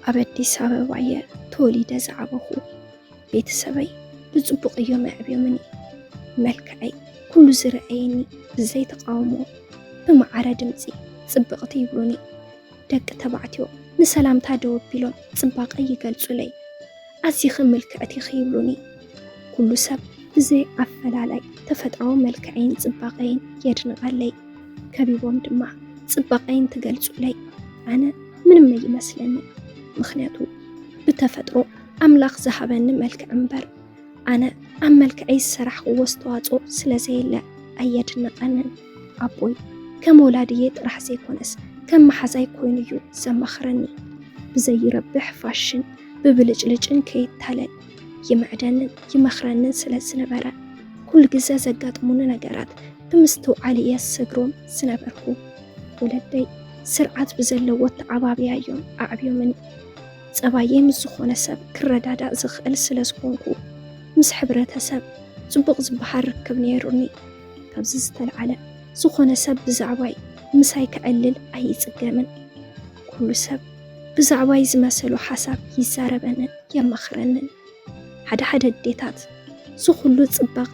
ኣብ ኣዲስ ኣበባ እየ ተወሊደ ዝዓበኹ። ቤተሰበይ ብጽቡቕ እዮም ኣዕብዮምኒ። መልክዐይ ኩሉ ዝረአየኒ ብዘይ ተቃውሞ ብማዕረ ድምፂ ጽብቕቲ ይብሉኒ። ደቂ ተባዕትዮ ንሰላምታ ደው ኣቢሎም ጽባቐ ይገልጹለይ። ኣዝኺ ምልክዕቲ ይብሉኒ። ኩሉ ሰብ ብዘይ ኣፈላላይ ተፈጥሮኣዊ መልክዐይን ጽባቐይን የድንቐለይ። ከቢቦም ድማ ጽባቐይን ትገልጹለይ። ኣነ ምንም ኣይመስለኒ፣ ምክንያቱ ብተፈጥሮ ኣምላኽ ዝሃበኒ መልክዕ እምበር ኣነ ኣብ መልክዐይ ዝሰራሕክዎ ኣስተዋፅኦ ስለዘየለ ኣየድንቐንን። ኣቦይ ከም ወላድየ ጥራሕ ዘይኮነስ ከም መሓዛይ ኮይኑ እዩ ዘመኽረኒ። ብዘይረብሕ ፋሽን ብብልጭልጭን ከይታለል ይምዕደንን ይመኽረንን ስለ ዝነበረ ኩሉ ግዜ ዘጋጥሙኒ ነገራት ብምስትውዓል እየ ዝሰግሮም ዝነበርኩ። ወለደይ ስርዓት ብዘለዎ ተዓባብያ እዮም ኣዕብዮምኒ። ፀባየ ምስ ዝኾነ ሰብ ክረዳዳእ ዝኽእል ስለ ዝኾንኩ ምስ ሕብረተሰብ ጽቡቕ ዝበሃል ርክብ ነይሩኒ። ካብዚ ዝተልዓለ ዝኾነ ሰብ ብዛዕባይ ምሳይ ክዕልል ኣይጽገምን። ኩሉ ሰብ ብዛዕባይ ዝመሰሉ ሓሳብ ይዛረበንን የመኽረንን። ሓደ ሓደ ኣዴታት ዝኹሉ ጽባቐ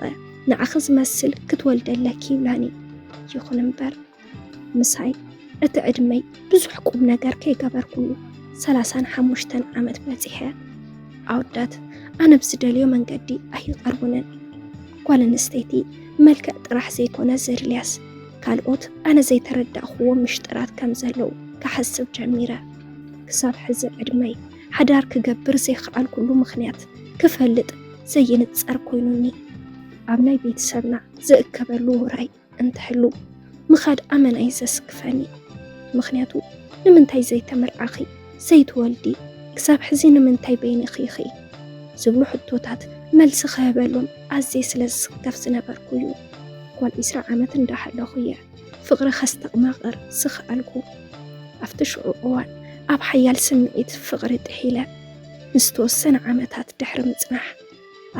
ንዓኺ ዝመስል ክትወልደለኪ ይብላኒ። ይኹን እምበር ምሳይ እቲ ዕድመይ ብዙሕ ቁም ነገር ከይገበርኩሉ 35 ዓመት በፂሐ። ኣወዳት ኣነ ብዝደልዮ መንገዲ ኣይቐርቡንን። ጓል ኣንስተይቲ መልክዕ ጥራሕ ዘይኮነ ዘድልያስ ካልኦት ኣነ ዘይተረዳእኽዎ ምሽጥራት ከም ዘለዉ ክሓስብ ጀሚረ። ክሳብ ሕዚ ዕድመይ ሓዳር ክገብር ዘይከኣልኩሉ ምኽንያት ክፈልጥ ዘይንጸር ኮይኑኒ። ኣብ ናይ ቤተሰብና ዝእከበሉ ውራይ እንትሕሉ ምኻድ ኣመናይ ዘስክፈኒ። ምክንያቱ ንምንታይ ዘይተመርዓኺ ዘይትወልዲ ክሳብ ሕዚ ንምንታይ በይንኺ ኢኺ ዝብሉ ሕቶታት መልሲ ክህበሎም ኣዝየ ስለ ዝስከፍ ዝነበርኩ እዩ። ጓል 20 ዓመት እንዳሓለኹ እየ ፍቕሪ ከስተቕማቕር ዝኽኣልኩ። ኣብቲ ሽዑ እዋን ኣብ ሓያል ስምዒት ፍቕሪ ጥሒለ ንዝተወሰነ ዓመታት ድሕሪ ምጽናሕ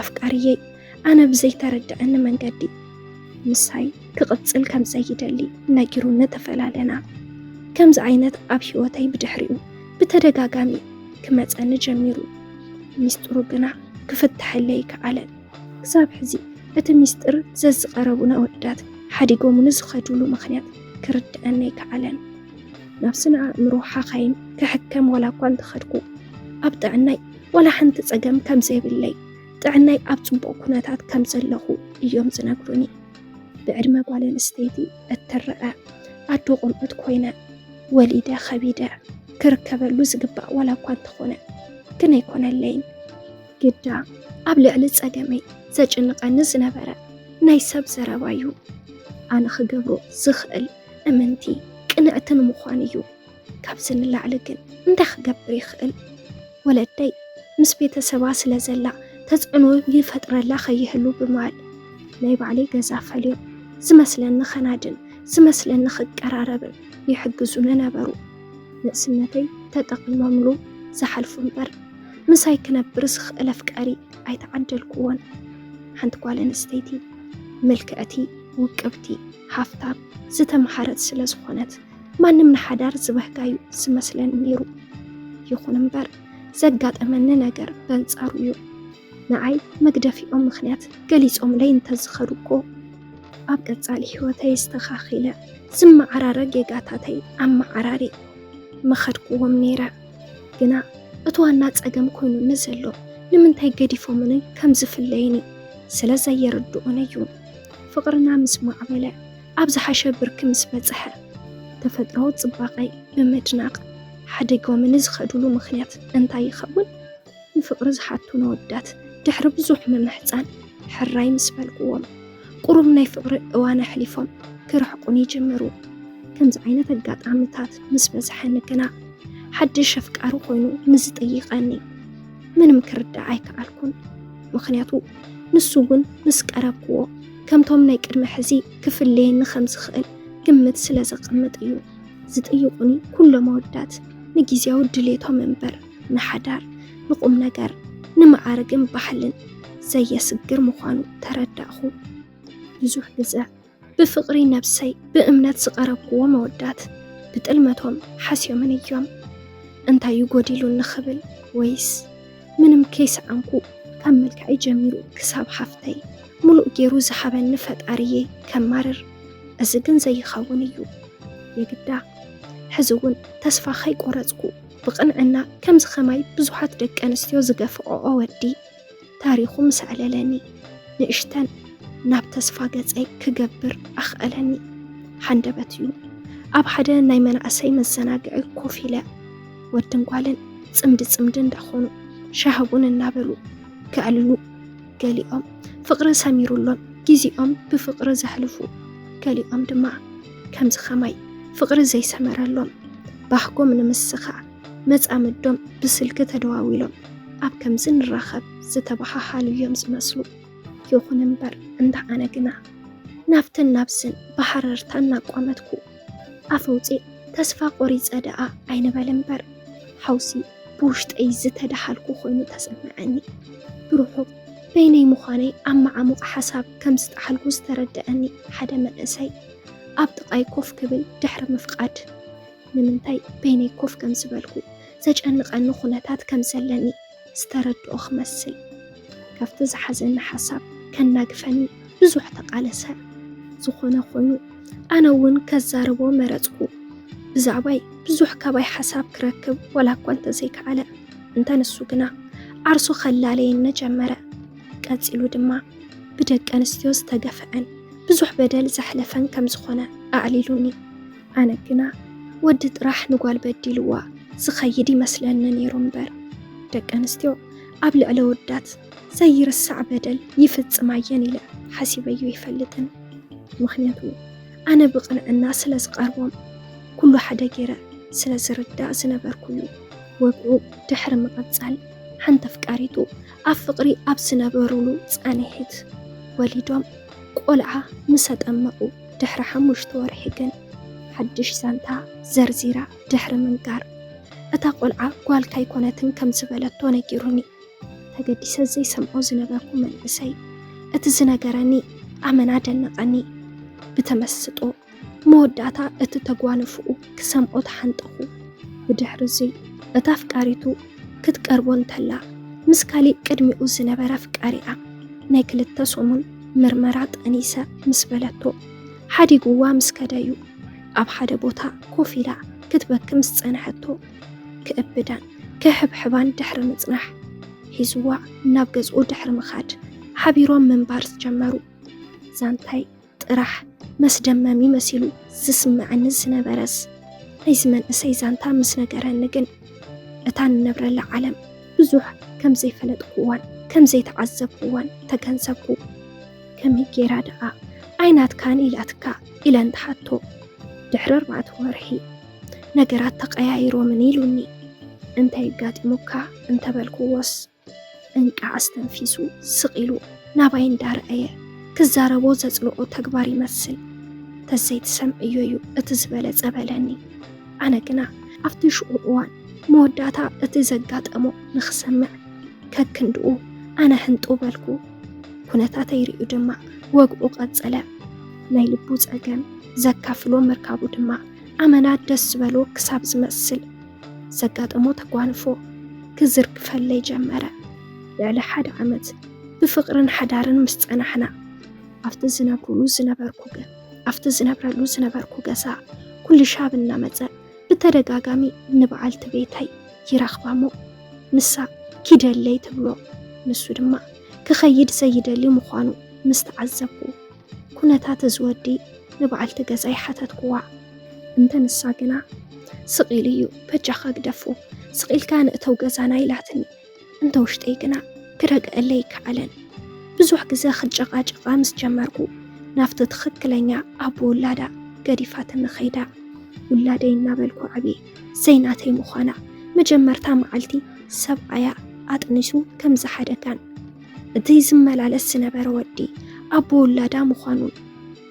ኣፍቃርየይ ኣነ ብዘይተረድአኒ መንገዲ ምሳይ ክቕጽል ከም ዘይደሊ ነጊሩኒ ተፈላለና። ከምዚ ዓይነት ኣብ ህይወተይ ብድሕሪኡ ብተደጋጋሚ ክመፀኒ ጀሚሩ። ሚስጥሩ ግና ክፍትሐለይ ከኣለን። ክሳብ ሕዚ እቲ ሚስጥር ዘዝቐረቡና ወዳት ሓዲጎምኒ ዝኸድሉ ምኽንያት ክርድአኒ ከኣለን። ናብ ስነ ኣእምሮ ሓኻይም ክሕከም ዋላ እኳ እንተኸድኩ ኣብ ጥዕናይ ዋላ ሓንቲ ፀገም ከም ዘይብለይ ጥዕናይ ኣብ ጽቡቕ ኩነታት ከም ዘለኹ እዮም ዝነግሩኒ። ብዕድመ ጓል ኣንስተይቲ እትረአ ኣዶ ቁልዑት ኮይነ ወሊደ ኸቢደ ክርከበሉ ዝግባእ ዋላ እኳ እንተኾነ ግን ኣይኮነለይን። ግዳ ኣብ ልዕሊ ፀገመይ ዘጭንቐኒ ዝነበረ ናይ ሰብ ዘረባ እዩ። ኣነ ክገብሮ ዝኽእል እምንቲ ቅንዕትን ምዃን እዩ። ካብዚ ንላዕሊ ግን እንታይ ክገብር ይኽእል? ወለደይ ምስ ቤተሰባ ስለ ዘላ ተጽዕኖ ይፈጥረላ ኸይህሉ ብምባል ናይ ባዕለይ ገዛ ፈልዮም ዝመስለኒ ኸናድን ዝመስለኒ ክቀራረብን ይሕግዙኒ ነበሩ። ንእስነተይ ተጠቒሞምሉ ዝሓልፉ እምበር ምሳይ ክነብር ዝኽእል ኣፍቃሪ ኣይተዓደልክዎን። ሓንቲ ጓል ኣንስተይቲ መልክዕቲ ውቅብቲ ሃፍታም ዝተመሃረት ስለ ዝኾነት ማንም ንሓዳር ዝበህጋዩ ዝመስለኒ ነይሩ። ይኹን እምበር ዘጋጠመኒ ነገር በንጻሩ እዩ። ንዓይ መግደፊኦም ምኽንያት ገሊፆም ለይ እንተዝኸዱ እኮ ኣብ ቀጻሊ ህይወተይ ዝተኻኺለ ዝመዓራረ ጌጋታተይ ኣመዓራሪ መኸድክዎም ነይረ። ግና እቲ ዋና ፀገም ኮይኑኒ ዘሎ ንምንታይ ገዲፎምኒ ከም ዝፍለይኒ ስለ ዘየርድኡኒ እዩ። ፍቕርና ምስ ማዕበለ ኣብ ዝሓሸ ብርኪ ምስ በጽሐ ተፈጥሮዊ ጽባቐይ ብምድናቕ ሓደጎምኒ ዝኸድሉ ምኽንያት እንታይ ይኸውን? ንፍቕሪ ዝሓቱን ወዳት ድሕሪ ብዙሕ ምምሕፃን ሕራይ ምስ በልክዎም ቁሩብ ናይ ፍቕሪ እዋን ኣሕሊፎም ክርሕቁን ይጅምሩ። ከምዚ ዓይነት ኣጋጣሚታት ምስ በዝሐኒ ግና ሓድሽ ኣፍቃሪ ኮይኑ ንዝጠይቐኒ ምንም ክርዳእ ኣይከኣልኩን። ምክንያቱ ንሱ እውን ምስ ቀረብክዎ ከምቶም ናይ ቅድሚ ሕዚ ክፍለየኒ ከም ዝኽእል ግምት ስለ ዘቐምጥ እዩ። ዝጥይቁኒ ኩሎም ወዳት ንጊዜያዊ ድሌቶም እምበር ንሓዳር ንቁም ነገር ንመዓርግን ባህልን ዘየስግር ምዃኑ ተረዳእኹ። ብዙሕ ግዜ ብፍቕሪ ነብሰይ ብእምነት ዝቐረብክዎ መወዳት ብጥልመቶም ሓስዮምን እዮም። እንታይ ይጎዲሉ ንኽብል ወይስ ምንም ከይሰዓንኩ ካብ መልክዐይ ጀሚሩ ክሳብ ሓፍተይ ሙሉእ ገይሩ ዝሓበኒ ፈጣሪየ ከማርር እዚ ግን ዘይኸውን እዩ የግዳ ሕዚ እውን ተስፋ ከይቆረፅኩ ብቕንዕና ከምዚ ኸማይ ብዙሓት ደቂ ኣንስትዮ ዝገፍቕኦ ወዲ ታሪኹ ምስዕለለኒ ንእሽተን ናብ ተስፋ ገፀይ ክገብር ኣኽእለኒ ሓንደበት እዩ ኣብ ሓደ ናይ መናእሰይ መዘናግዒ ኮፍ ኢለ ወድን ጓልን ፅምዲ እንዳኾኑ ሻህቡን እናበሉ ክዕልሉ ገሊኦም ፍቕሪ ሰሚሩሎም ጊዜኦም ብፍቕሪ ዘሕልፉ ገሊኦም ድማ ከምዚ ኸማይ ፍቕሪ ዘይሰመረሎም ባህጎም ንምስኻዕ መጻምዶም ብስልኪ ተደዋዊሎም ኣብ ከምዚ ንራኸብ ዝተባሓሓሉ እዮም ዝመስሉ ይኹን እምበር እንዳ ኣነ ግና ናብትን ናብዝን ባሕረርታ እናቋመትኩ ኣፈውፂእ ተስፋ ቆሪፀ ደኣ ኣይንበል እምበር ሓውሲ ብውሽጠይ ዝተዳሓልኩ ኮይኑ ተሰምዐኒ ብርሑቕ በይነይ ምዃነይ ኣብ መዓሙቕ ሓሳብ ከም ዝጠሓልኩ ዝተረድአኒ ሓደ መንእሰይ ኣብ ጥቓይ ኮፍ ክብል ድሕሪ ምፍቃድ ንምንታይ በይነይ ኮፍ ከም ዝበልኩ ዘጨንቐኒ ኩነታት ከም ዘለኒ ዝተረድኦ ክመስል ካብቲ ዝሓዘኒ ሓሳብ ከናግፈኒ ብዙሕ ተቃለሰ ዝኾነ ኮይኑ ኣነ እውን ከዛርቦ መረፅኩ ብዛዕባይ ብዙሕ ካባይ ሓሳብ ክረክብ ወላ እኳ እንተዘይከኣለ እንተንሱ ግና ዓርሱ ኸላለየኒ ጀመረ ቀፂሉ ድማ ብደቂ ኣንስትዮ ዝተገፍአን ብዙሕ በደል ዘሕለፈን ከም ዝኾነ ኣዕሊሉኒ ኣነ ግና ወዲ ጥራሕ ንጓል በዲልዋ ዝኸይድ ይመስለኒ ነይሩ እምበር ደቂ ኣንስትዮ ኣብ ልዕሊ ወዳት ዘይርሳዕ በደል ይፍፅማየን ኢለ ሓሲበዩ ይፈልጥን ምኽንያቱ ኣነ ብቕንዕና ስለ ዝቐርቦም ኩሉ ሓደ ገይረ ስለ ዝርዳእ ዝነበርኩሉ ወግዑ ድሕሪ ምቕጻል ሓንቲ ኣፍቃሪቱ ኣብ ፍቕሪ ኣብ ዝነበሩሉ ጸኒሒት ወሊዶም ቆልዓ ምስ ኣጠመቑ ድሕሪ 5 ወርሒ ግን ሓድሽ ዛንታ ዘርዚራ ድሕሪ ምንጋር እታ ቆልዓ ጓልካ ኣይኮነትን ከም ዝበለቶ ነጊሩኒ ተገዲሰ ዘይሰምዖ ዝነበርኩ መንእሰይ እቲ ዝነገረኒ ኣመና ደነቐኒ ብተመስጦ መወዳእታ እቲ ተጓንፍኡ ክሰምዖ ተሓንጠኹ ብድሕሪ እዙይ እታ ኣፍቃሪቱ ክትቀርቦ እንተላ ምስ ካሊእ ቅድሚኡ ዝነበረ ፍቃሪኣ ናይ ክልተ ሰሙን ምርመራ ጠኒሰ ምስ በለቶ ሓዲጉዋ ምስ ከደዩ ኣብ ሓደ ቦታ ኮፍ ኢላ ክትበኪ ምስ ፀንሐቶ ክእብዳን ክሕብሕባን ድሕሪ ምጽናሕ ሒዝዋ ናብ ገዝኡ ድሕሪ ምኻድ ሓቢሮም ምንባር ዝጀመሩ ዛንታይ ጥራሕ መስደመሚ መሲሉ ዝስምዐኒ ዝነበረስ ናይዚ መንእሰይ ዛንታ ምስ ነገረኒ ግን እታ ንነብረላ ዓለም ብዙሕ ከም ዘይፈለጥኩዋን ከም ዘይተዓዘብኩዋን ተገንዘብኩ ከመይ ጌራ ደኣ ዓይናትካን ኢላትካ ኢለ እንትሓቶ ድሕሪ 4 ወርሒ ነገራት ተቀያይሮምን ኢሉኒ እንታይ ጋጢሙካ እንተበልኩዎስ እንቃዕ አስተንፊሱ ስቂሉ ናባይ እንዳርአየ ክዛረቦ ዘጽልኦ ተግባር ይመስል ተዘይት ሰምዕዮ እዩ እቲ ዝበለጸ በለኒ ኣነ ግና ኣብቲ ሽዑ እዋን መወዳእታ እቲ ዘጋጠሞ ንኽሰምዕ ከክንድኡ ኣነ ሕንጡ በልኩ ኩነታት ይርዩ ድማ ወግዑ ቀጸለ ናይ ልቡ ጸገም ዘካፍሎ መርካቡ ድማ ኣመና ደስ ዝበሎ ክሳብ ዝመስል ዘጋጠሞ ተጓንፎ ክዝርግፈለይ ጀመረ ልዕሊ 1 ዓመት ብፍቕርን ሓዳርን ምስ ጸናሕና ኣብቲ ዝነብረሉ ዝነበርኩ ገዛ ኩሉ ሻብ እናመፀ ብተደጋጋሚ ንበዓልቲ ቤተይ ይረኽባሞ ንሳ ኪደለይ ትብሎ ንሱ ድማ ክኸይድ ዘይደሊ ምዃኑ ምስ ተዓዘብኩ ኩነታት ዝወዲ ንበዓልቲ ገዛ ይሓተትኩዋ እንተ ንሳ ግና ስቂል እዩ በጃኻ ግደፉ ስቂልካ ንእተው ገዛና ኢላትኒ እንተ ውሽጠይ ግና ክረግአለይ ይከዓለን ብዙሕ ግዜ ክጨቃጨቃ ምስ ጀመርኩ ናፍቲ ትኽክለኛ ኣቦ ውላዳ ገዲፋትን ኸይዳ ውላደይ እናበልኩ ዓብየ ዘይናተይ ምዃና መጀመርታ መዓልቲ ሰብኣያ ኣጥኒሱ ከም ዝሓደጋን እቲ ዝመላለስ ዝነበረ ወዲ ኣቦ ውላዳ ምዃኑን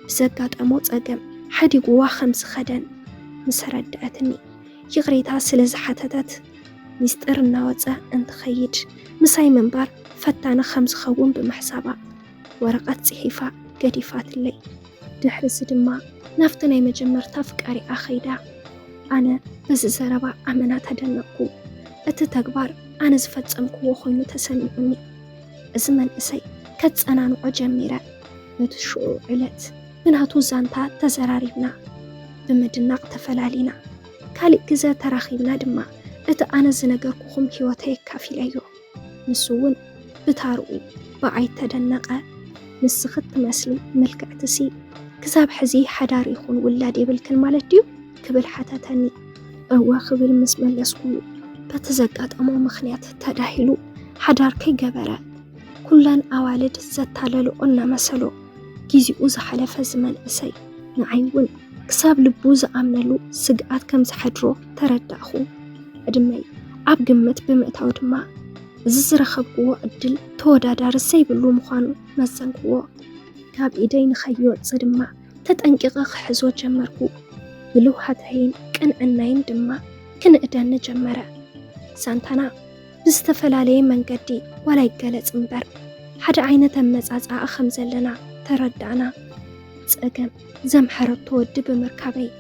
ብዘጋጠሞ ጸገም ሓዲጉዋ ከም ዝኸደን ምስ ረድአትኒ ይቕሬታ ስለ ዝሓተተት ሚስጥር እናወፀ እንትኸይድ ምሳይ ምንባር ፈታነ ከም ዝኸውን ብምሕሳባ ወረቐት ጽሒፋ ገዲፋትለይ ድሕሪዚ ድማ ናፍቲ ናይ መጀመርታ ፍቃሪኣ ኸይዳ أنا بس زربا أمنا تدنقو أتتكبر أنا زفتسمكو وخينو تسمعني أزمن إسي كتس أنا نوع جميرة نتشعو علت بناتو زانتا تزراريبنا بمدناق تفلالينا كالي كزا تراخيبنا دما أتا أنا زنقركوهم هيوتي كافي ليو نسوون بتارقو بعيد تدنقا نسخت مسلي ملكعتسي كساب حزي حدار يخون ولادي بالكلمة ديو كبل حتى تاني أواخب المسمى لسكولو بتزقات أمو مخنيات تداهلو حدار كي جبرا كلان أوالد زتاللو أنا مسلو جيزي أوز حلف زمن أسي نعيون كساب لبوز أمنلو سقات كم زحدرو ترداخو أدمي عب قمت بمئتاو دما ززر خبقو أدل تودا دار السيبلو مخانو مزنكو كاب إيدين خيوت صدما تتأنقق حزو جمركو بلوحتين كان أناين دما كان إدان جمرا سانتانا بستفلالي من قدي ولا يقلت مبر حد عينة مزعز أخمز لنا تردعنا سأقم زمحرت تود بمركبي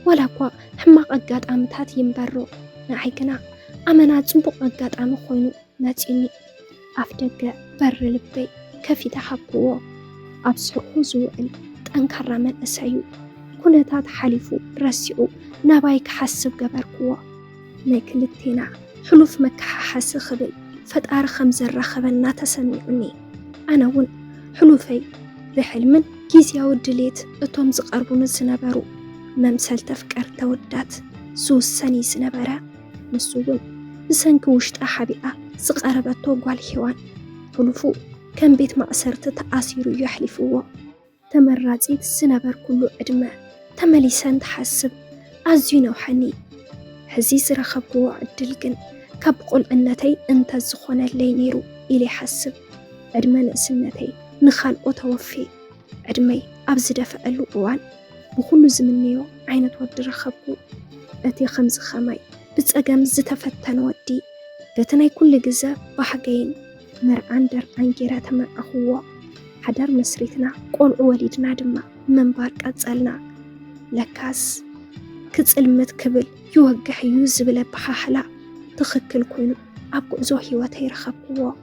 ولا قوى حماق أقاد أمتات ينبرو نعيقنا أمنات زنبق أقاد أمخوينو ماتيني أفدق بر لبي كفي تحبوه أبسحو زوئل تأنكر من أسعيو كنتات حليفو رسيعو نابايك حسب قبركوه ناكلتينا حلوف مكحة حس خبل فتار خمز الرخبنا تسمعني أنا ون حلوفي بحلمن كيزيا ودليت اتوم زقربون الزنبرو ممثل تفكر تودات سوس سني سنبرا نسوون بسنك وشت أحبئة زقربتو قوال حيوان حلوفو كان بيت مأسرت تأثيرو يحلفوه تمراتيت السنبر كله أدمى تمليسان تحسب أزينا وحني حزيز رخبو عدلقن كبقل أنتي أنت الزخونة اللي نيرو إلي حسب أدمان سنتي نخال أتوفي أدمي أبزد فألو قوان بخلو زمنيو عينة ود رخبو أتي خمز خماي بتسأقام زتفتن ودي بتناي كل جزا بحقين مرعان در عنجرة من أخوة حدر مسريتنا قول وليدنا دما من بارك أتسألنا لكاس كتسألمت كبل يوقح يوزبل بحاحلا تخكل كوينو أبقو زو هيواتي رخبوه